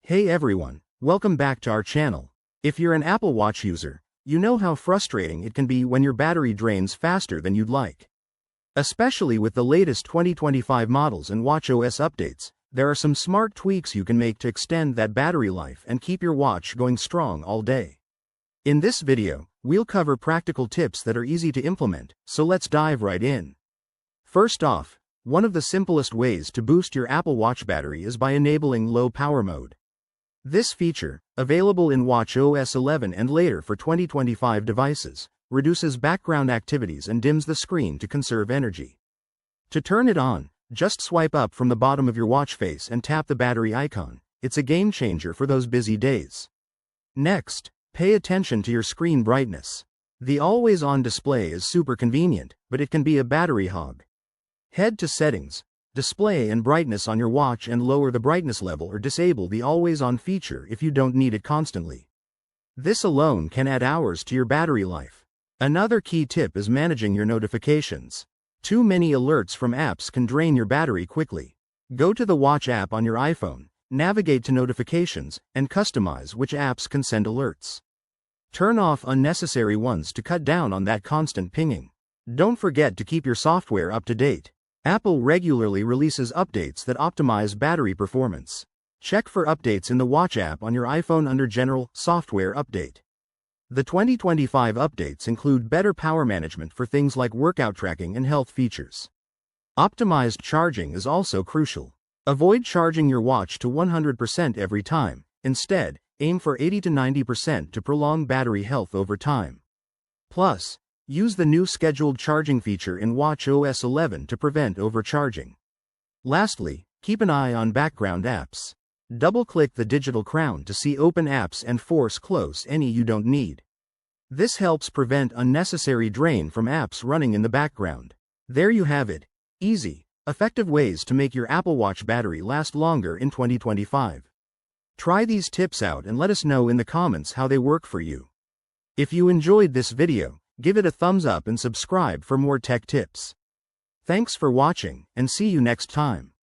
Hey everyone, welcome back to our channel. If you're an Apple Watch user, you know how frustrating it can be when your battery drains faster than you'd like. Especially with the latest 2025 models and watchOS updates, there are some smart tweaks you can make to extend that battery life and keep your watch going strong all day. In this video, we'll cover practical tips that are easy to implement, so let's dive right in. First off, one of the simplest ways to boost your Apple Watch battery is by enabling low power mode. This feature, available in watchOS 11 and later for 2025 devices, reduces background activities and dims the screen to conserve energy. To turn it on, just swipe up from the bottom of your watch face and tap the battery icon. It's a game changer for those busy days. Next, pay attention to your screen brightness. The always-on display is super convenient, but it can be a battery hog. Head to Settings, Display and Brightness on your watch and lower the brightness level or disable the always-on feature if you don't need it constantly. This alone can add hours to your battery life. Another key tip is managing your notifications. Too many alerts from apps can drain your battery quickly. Go to the Watch app on your iPhone, navigate to Notifications, and customize which apps can send alerts. Turn off unnecessary ones to cut down on that constant pinging. Don't forget to keep your software up to date. Apple regularly releases updates that optimize battery performance. Check for updates in the Watch app on your iPhone under General Software Update. The 2025 updates include better power management for things like workout tracking and health features. Optimized charging is also crucial. Avoid charging your watch to 100% every time. Instead, aim for 80 to 90% to prolong battery health over time. Plus, use the new scheduled charging feature in watchOS 11 to prevent overcharging. Lastly, keep an eye on background apps. Double-click the digital crown to see open apps and force close any you don't need. This helps prevent unnecessary drain from apps running in the background. There you have it. Easy, effective ways to make your Apple Watch battery last longer in 2025. Try these tips out and let us know in the comments how they work for you. If you enjoyed this video, give it a thumbs up and subscribe for more tech tips. Thanks for watching, and see you next time.